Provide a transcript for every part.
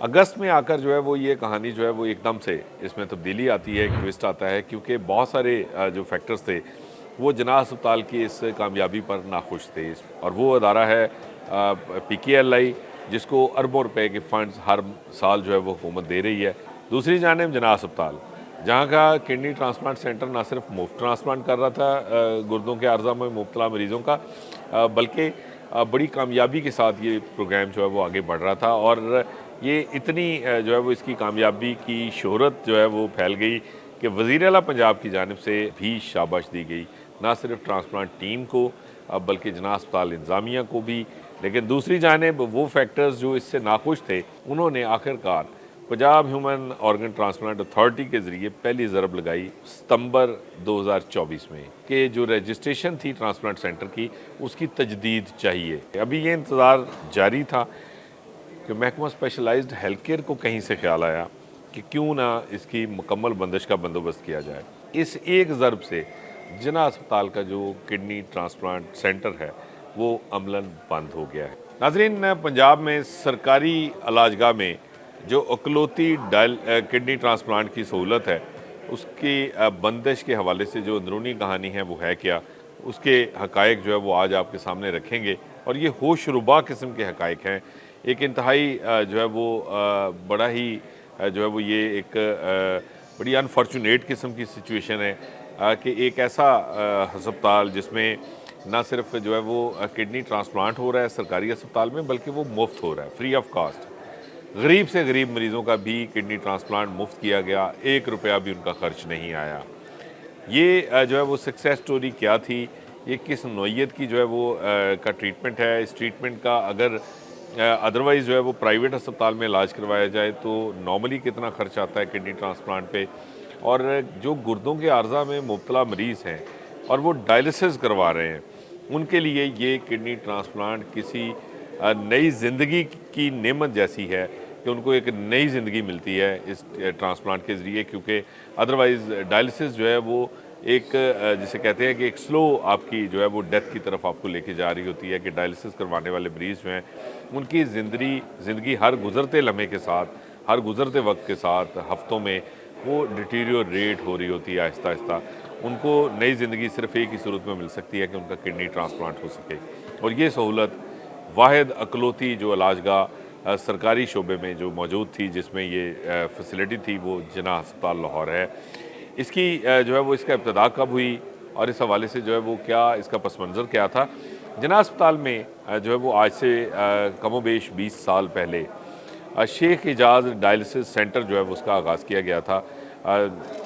अगस्त में आकर जो है वो ये कहानी जो है वो एकदम से इसमें तब्दीली आती है, एक ट्विस्ट आता है क्योंकि बहुत सारे जो फैक्टर्स थे वो जना अस्पताल की इस कामयाबी पर नाखुश थे। और वो अदारा है PKLI, जिसको अरबों रुपए के फंड्स हर साल जो है वो हुकूमत दे रही है। दूसरी जानिब जना अस्पताल, जहाँ का किडनी ट्रांसप्लांट सेंटर ना सिर्फ मुफ्त ट्रांसप्लांट कर रहा था गुर्दों के अर्जा में मुब्तला मरीज़ों का, बल्कि बड़ी कामयाबी के साथ ये प्रोग्राम जो है वो आगे बढ़ रहा था। और ये इतनी जो है वो इसकी कामयाबी की शोहरत जो है वो फैल गई कि वज़ीर आला पंजाब की जानिब से भी शाबाश दी गई, ना सिर्फ ट्रांसप्लांट टीम को बल्कि जना अस्पताल इंतज़ामिया को भी। लेकिन दूसरी जानिब वो फैक्टर्स जो इससे नाखुश थे, उन्होंने आखिरकार Punjab human organ transplant authority के ज़रिए पहली ज़रब लगाई सितंबर 2024 में कि जो रजिस्ट्रेशन थी ट्रांसप्लांट सेंटर की, उसकी तजदीद चाहिए। अभी ये इंतज़ार जारी था कि महकमा स्पेशलाइज्ड हेल्थ केयर को कहीं से ख्याल आया कि क्यों ना इसकी मुकम्मल बंदिश का बंदोबस्त किया जाए। इस एक ज़रब से जना अस्पताल का जो किडनी ट्रांसप्लांट सेंटर है वो अमलन बंद हो गया है। नाज़रीन, पंजाब में सरकारी अलाजगाह में जो अकलौती किडनी ट्रांसप्लांट की सहूलत है, उसकी बंदिश के हवाले से जो अंदरूनी कहानी है वो है क्या, उसके हकायक जो है वो आज आपके सामने रखेंगे। और ये होशरुबा किस्म के हकायक हैं। एक इंतहाई जो है वो बड़ा ही जो है वो ये एक बड़ी अनफॉर्चुनेट किस्म की सिचुएशन है कि एक ऐसा अस्पताल जिसमें ना सिर्फ जो है वो किडनी ट्रांसप्लांट हो रहा है सरकारी अस्पताल में, बल्कि वो मुफ्त हो रहा है, फ्री ऑफ कॉस्ट। गरीब से गरीब मरीज़ों का भी किडनी ट्रांसप्लांट मुफ्त किया गया, 1 रुपया भी उनका खर्च नहीं आया। ये जो है वो सक्सेस स्टोरी क्या थी, ये किस नौइयत की जो है वो का ट्रीटमेंट है। इस ट्रीटमेंट का अगर अदरवाइज़ जो है वो प्राइवेट अस्पताल में इलाज करवाया जाए तो नॉर्मली कितना खर्च आता है किडनी ट्रांसप्लांट पे। और जो गुर्दों के आर्जा में मुब्तला मरीज़ हैं और वो डायलिसिस करवा रहे हैं, उनके लिए ये किडनी ट्रांसप्लांट किसी नई ज़िंदगी की नेमत जैसी है कि उनको एक नई ज़िंदगी मिलती है इस ट्रांसप्लांट के ज़रिए। क्योंकि अदरवाइज़ डायलिसिस जो है वो एक जिसे कहते हैं कि एक स्लो आपकी जो है वो डेथ की तरफ आपको लेके जा रही होती है कि डायलिसिस करवाने वाले मरीज़ जो हैं उनकी ज़िंदगी हर गुज़रते लम्हे के साथ, हर गुज़रते वक्त के साथ, हफ्तों में वो डिटीरियोरेट हो रही होती है आहिस्ता आहिस्ता। उनको नई ज़िंदगी सिर्फ एक ही सूरत में मिल सकती है कि उनका किडनी ट्रांसप्लांट हो सके। और ये सहूलत वाहिद अकलौती जो इलाजगाह सरकारी शोबे में जो मौजूद थी, जिसमें ये फैसिलिटी थी, वो जना अस्पताल लाहौर है। इसकी जो है वो इसका इब्तिदा कब हुई और इस हवाले से जो है वो क्या इसका पस मंज़र क्या था। जना अस्पताल में जो है वो आज से कमोबेश 20 साल पहले शेख एजाज डायलिसिस सेंटर जो है वो उसका आगाज़ किया गया था।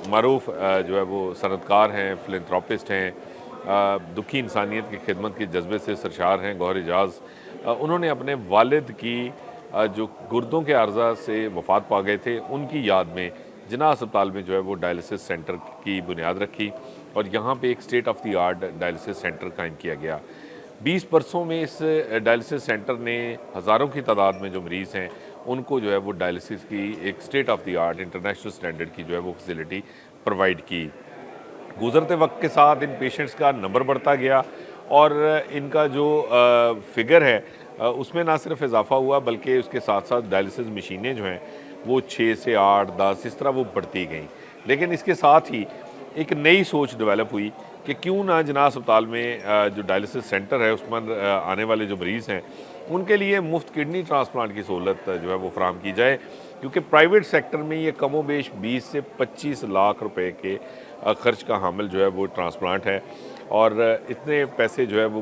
मरूफ जो है वो सनतकार हैं, फिलैंथ्रोपिस्ट हैं, दुखी इंसानियत की खिदमत के जज्बे से सरशार हैं गौहर एजाज। उन्होंने अपने वालिद की जो गुर्दों के अर्जा से वफ़ात पा गए थे, उनकी याद में जना अस्पताल में जो है वो डायलिसिस सेंटर की बुनियाद रखी और यहाँ पे एक state of the art dialysis centre कायम किया गया। 20 बरसों में इस डायलिसिस सेंटर ने हज़ारों की तादाद में जो मरीज़ हैं उनको जो है वो डायलिसिस की एक state of the art international standard की जो है वो फैसिलिटी प्रोवाइड की। गुज़रते वक्त के साथ इन पेशेंट्स का नंबर बढ़ता गया और इनका जो फिगर है उसमें ना सिर्फ इजाफा हुआ बल्कि उसके साथ साथ डायलिसिस मशीनें जो हैं वो 6 से 8, 10 इस तरह वो बढ़ती गई। लेकिन इसके साथ ही एक नई सोच डेवलप हुई कि क्यों ना जना अस्पताल में जो डायलिसिस सेंटर है उसमें आने वाले जो मरीज़ हैं उनके लिए मुफ्त किडनी ट्रांसप्लांट की सहूलत जो है वो फराहम की जाए। क्योंकि प्राइवेट सेक्टर में ये कमोबेश 20 से 25 लाख रुपए के खर्च का हामिल जो है वो ट्रांसप्लांट है। और इतने पैसे जो है वो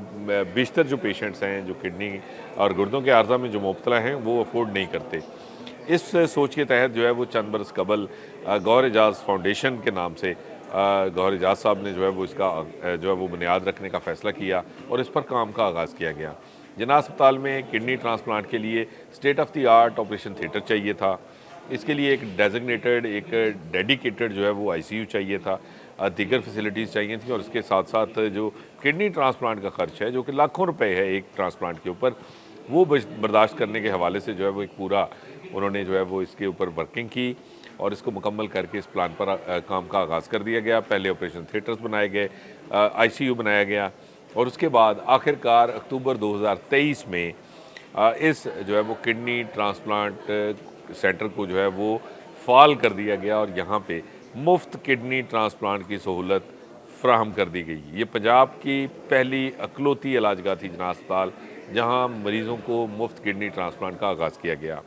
बेशतर जो पेशेंट्स हैं जो किडनी और गुर्दों के आर्जा में जो मुब्तला हैं वो अफोर्ड नहीं करते। इस सोच के तहत जो है वो चंद बरस कबल गौहर एजाज फाउंडेशन के नाम से गौहर एजाज साहब ने जो है वो इसका जो है वो बुनियाद रखने का फ़ैसला किया और इस पर काम का आगाज़ किया गया। जना अस्पताल में किडनी ट्रांसप्लांट के लिए state of the art operation theatre चाहिए था। इसके लिए एक डेजिग्नेटेड, एक डेडिकेटेड जो है वो ICU चाहिए था, दीगर फैसिलिटीज़ चाहिए थी। और इसके साथ साथ जो किडनी ट्रांसप्लांट का खर्च है जो कि लाखों रुपए है एक ट्रांसप्लांट के ऊपर, वो बर्दाश्त करने के हवाले से जो है वो एक पूरा उन्होंने जो है वो इसके ऊपर वर्किंग की और इसको मुकम्मल करके इस प्लान पर काम का आगाज़ कर दिया गया। पहले ऑपरेशन थिएटर्स बनाए गए, ICU बनाया गया और उसके बाद आखिरकार अक्टूबर 2023 में इस जो है वो किडनी ट्रांसप्लांट सेंटर को जो है वो फ़ाल कर दिया गया और यहाँ पे मुफ्त किडनी ट्रांसप्लांट की सहूलत फ्राहम कर दी गई। ये पंजाब की पहली इकलौती इलाजगाह थी जना अस्पताल, जहाँ मरीज़ों को मुफ्त किडनी ट्रांसप्लांट का आगाज़ किया गया।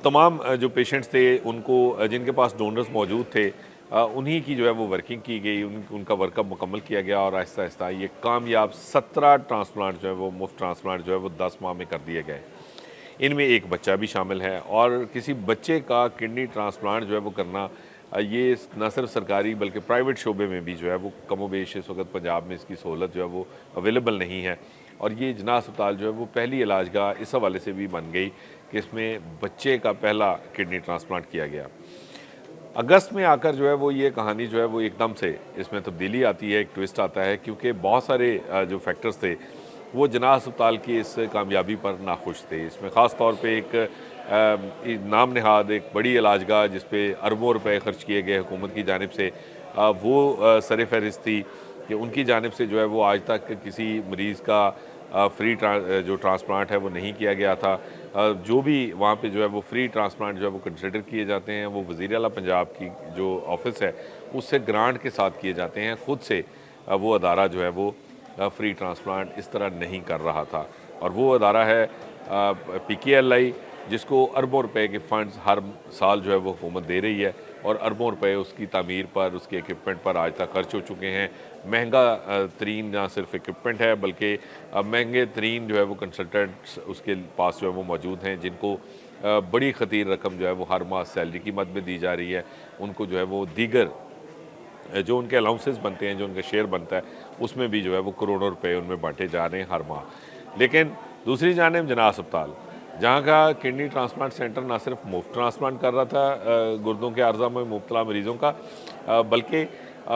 तमाम जो पेशेंट्स थे उनको जिनके पास डोनर्स मौजूद थे, उन्हीं की जो है वो वर्किंग की गई, उनका वर्कअप मुकम्मल किया गया और आहिस्ता आहिस्ता ये कामयाब 17 ट्रांसप्लांट जो है वो मुफ्त ट्रांसप्लांट जो है वो 10 माह में कर दिए गए। इनमें एक बच्चा भी शामिल है और किसी बच्चे का किडनी ट्रांसप्लांट जो है वो करना, ये न सिर्फ सरकारी बल्कि प्राइवेट शोबे में भी जो है वो कमोबेश इस वक्त पंजाब में इसकी सहूलत जो है वो अवेलेबल नहीं है। और ये जना अस्पताल जो है वो पहली इलाजगाह इस हवाले से भी बन गई कि इसमें बच्चे का पहला किडनी ट्रांसप्लांट किया गया। अगस्त में आकर जो है वो ये कहानी जो है वो एकदम से इसमें तब्दीली आती है, एक ट्विस्ट आता है, क्योंकि बहुत सारे जो फैक्टर्स थे वो जना अस्पताल की इस कामयाबी पर नाखुश थे। इसमें ख़ास तौर पे एक नाम नहाद एक बड़ी इलाजगाह जिस पे अरबों रुपए खर्च किए गए हुकूमत की जानिब से, वो सर फहरिस्त थी कि उनकी जानिब से जो है वो आज तक किसी मरीज़ का फ्री जो ट्रांसप्लांट है वो नहीं किया गया था। जो भी वहाँ पे जो है वो फ्री ट्रांसप्लांट जो है वो कंसिडर किए जाते हैं वो वज़ीर आला पंजाब की जो ऑफिस है उससे ग्रांट के साथ किए जाते हैं। ख़ुद से वो अदारा जो है वो फ्री ट्रांसप्लांट इस तरह नहीं कर रहा था और वो अदारा है PKLI, जिसको अरबों रुपए के फ़ंड्स हर साल जो है वो हुकूमत दे रही है और अरबों रुपए उसकी तामीर पर, उसके इक्विपमेंट पर आज तक खर्च हो चुके हैं। महंगा तरीन ना सिर्फ इक्विपमेंट है बल्कि महंगे तरीन जो है वो कंसल्टेंट्स उसके पास जो है वो मौजूद हैं, जिनको बड़ी ख़तीर रकम जो है वो हर माह सैलरी की मद में दी जा रही है। उनको जो है वो दीगर जो उनके अलाउंसेस बनते हैं, जो उनका शेयर बनता है, उसमें भी जो है वो करोड़ों रुपए उनमें बांटे जा रहे हैं हर माह। लेकिन दूसरी जानिब जना अस्पताल, जहाँ का किडनी ट्रांसप्लांट सेंटर ना सिर्फ मुफ्त ट्रांसप्लांट कर रहा था गुर्दों के अर्जा में मुब्तला मरीज़ों का, बल्कि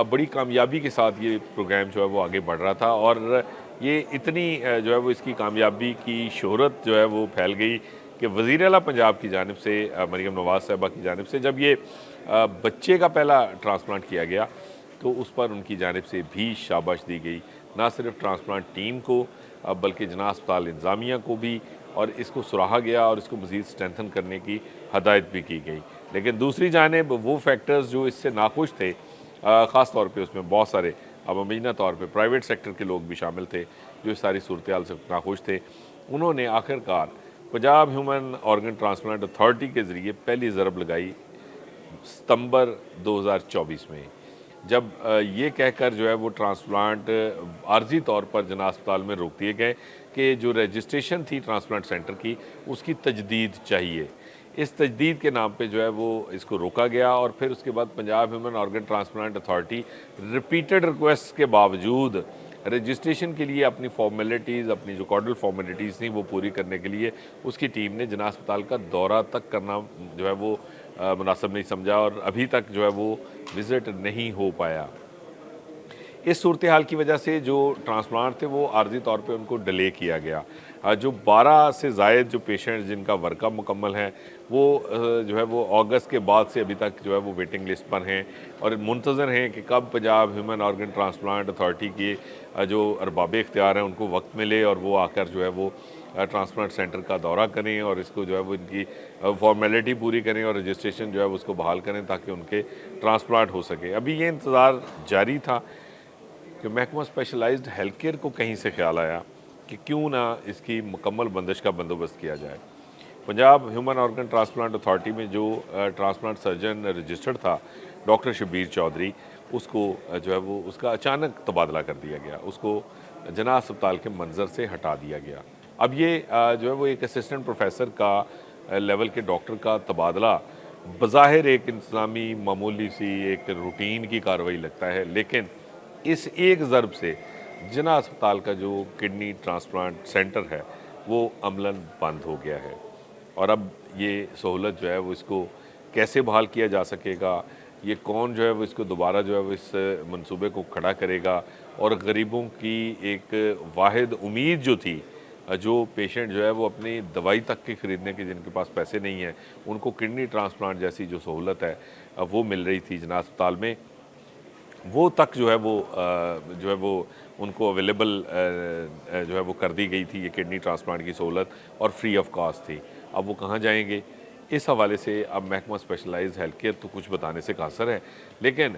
बड़ी कामयाबी के साथ ये प्रोग्राम जो है वो आगे बढ़ रहा था और ये इतनी जो है वो इसकी कामयाबी की शोहरत जो है वो फैल गई कि वज़ीर आला पंजाब की जानिब से, मरीम नवाज़ साहिबा की जानिब से, जब ये बच्चे का पहला ट्रांसप्लांट किया गया तो उस पर उनकी जानिब से भी शाबाश दी गई, ना सिर्फ ट्रांसप्लांट टीम को बल्कि जना अस्पताल इंतज़ामिया को भी, और इसको सराहा गया और इसको मज़ीद स्ट्रेंथन करने की हदायत भी की गई। लेकिन दूसरी जानिब वो फैक्टर्स जो इससे नाखुश थे, ख़ास तौर पे उसमें बहुत सारे अब मुबैना तौर पे प्राइवेट सेक्टर के लोग भी शामिल थे जो इस सारी सूरत हाल से नाखुश थे, उन्होंने आखिरकार Punjab human organ transplant authority के ज़रिए पहली ज़रब लगाई सितंबर 2024 में, जब ये कहकर जो है वो ट्रांसप्लांट आर्जी तौर पर जना अस्पताल में रोक दिए गए कि जो रजिस्ट्रेशन थी ट्रांसप्लांट सेंटर की उसकी तजदीद चाहिए। इस तजदीद के नाम पे जो है वो इसको रोका गया और फिर उसके बाद Punjab human organ transplant authority repeated request के बावजूद रजिस्ट्रेशन के लिए अपनी फॉर्मेलिटीज़, अपनी जो कॉर्डल फॉर्मेलिटीज़ थी वो पूरी करने के लिए उसकी टीम ने जना अस्पताल का दौरा तक करना जो है वो मुनासिब नहीं समझा और अभी तक जो है वो विज़िट नहीं हो पाया। इस सूरत हाल की वजह से जो ट्रांसप्लांट थे वो आर्जी तौर पे उनको डिले किया गया। जो 12 से ज़ायद जो पेशेंट जिनका वर्कअप मुकम्मल है वो जो है वो अगस्त के बाद से अभी तक जो है वो वेटिंग लिस्ट पर हैं और मुंतज़र हैं कि कब Punjab human organ transplant authority के जो अरबाब इख्तियार हैं उनको वक्त मिले और वो आकर जो है वो ट्रांसप्लांट सेंटर का दौरा करें और इसको जो है वो इनकी फॉर्मेलिटी पूरी करें और रजिस्ट्रेशन जो है उसको बहाल करें ताकि उनके ट्रांसप्लांट हो सके। अभी ये इंतज़ार जारी था कि महकमा स्पेशलाइज्ड हेल्थ केयर को कहीं से ख्याल आया कि क्यों ना इसकी मुकम्मल बंदिश का बंदोबस्त किया जाए। Punjab human organ transplant authority में जो ट्रांसप्लांट सर्जन रजिस्टर्ड था डॉक्टर शब्बीर चौधरी, उसको जो है वो उसका अचानक तबादला कर दिया गया, उसको जना अस्पताल के मंजर से हटा दिया गया। अब ये जो है वो एक असिस्टेंट प्रोफेसर का लेवल के डॉक्टर का तबादला बज़ाहिर एक इंतज़ामी मामूली सी एक रूटीन की कार्रवाई लगता है, लेकिन इस एक ज़रब से जना अस्पताल का जो किडनी ट्रांसप्लांट सेंटर है वो अमलन बंद हो गया है और अब ये सहूलत जो है वो इसको कैसे बहाल किया जा सकेगा, ये कौन जो है वो इसको दोबारा जो है वो इस मंसूबे को खड़ा करेगा और गरीबों की एक वाहिद उम्मीद जो थी, जो पेशेंट जो है वो अपनी दवाई तक की ख़रीदने के जिनके पास पैसे नहीं हैं उनको किडनी ट्रांसप्लांट जैसी जो सहूलत है वो मिल रही थी जना अस्पताल में, वो तक जो है वो उनको अवेलेबल जो है वो कर दी गई थी ये किडनी ट्रांसप्लांट की सहूलत और फ्री ऑफ कॉस्ट थी। अब वो कहाँ जाएंगे? इस हवाले से अब महकमा स्पेशलाइज्ड हेल्थ केयर तो कुछ बताने से कासर है, लेकिन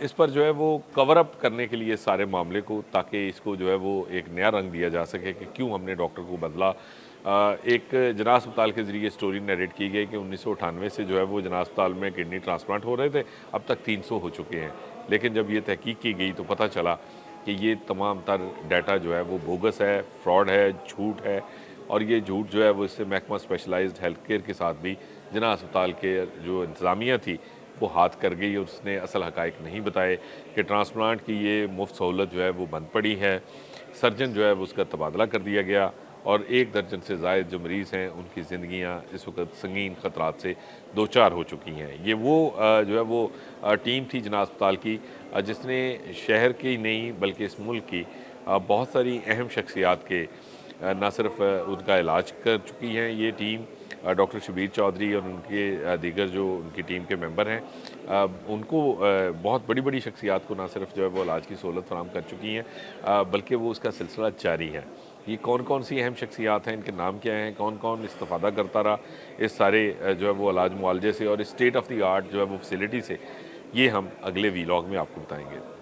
इस पर जो है वो कवर अप करने के लिए सारे मामले को, ताकि इसको जो है वो एक नया रंग दिया जा सके कि क्यों हमने डॉक्टर को बदला। एक जना अस्पताल के ज़रिए स्टोरी नरेट की गई कि 1998 से जो है वो जना अस्पताल में किडनी ट्रांसप्लांट हो रहे थे, अब तक 300 हो चुके हैं। लेकिन जब ये तहकीक की गई तो पता चला कि ये तमाम तर डाटा जो है वो बोगस है, फ्रॉड है, झूठ है। और ये झूठ जो है वो इससे महकमा स्पेशलाइज्ड हेल्थ केयर के साथ भी जना अस्पताल के जो इंतज़ामिया थी वो हाथ कर गई और उसने असल हकायक नहीं बताए कि ट्रांसप्लांट की ये मुफ्त सहूलत जो है वो बंद पड़ी है। सर्जन जो है वो उसका तबादला कर दिया गया और 1 दर्जन से ज़ायद जो मरीज़ हैं उनकी ज़िंदगियाँ इस वक्त संगीन ख़तरात से दो चार हो चुकी हैं। ये वो जो है वो टीम थी जना अस्पताल की, जिसने शहर की नहीं बल्कि इस मुल्क की बहुत सारी अहम शख्सियात के ना सिर्फ उनका इलाज कर चुकी हैं ये टीम, डॉक्टर शबीर चौधरी और उनके दीगर जो उनकी टीम के मेंबर हैं, उनको बहुत बड़ी बड़ी शख्सियात को ना सिर्फ जो है वो इलाज की सहूलत फराहम कर चुकी हैं, बल्कि वो उसका सिलसिला जारी है। ये कौन कौन सी अहम शख्सियात हैं, इनके नाम क्या हैं, कौन कौन इस्तेफ़ादा करता रहा इस सारे जो है वो इलाज मुआलजे से और स्टेट ऑफ द आर्ट जो है वो फैसिलिटी से, ये हम अगले वीलॉग में आपको बताएंगे।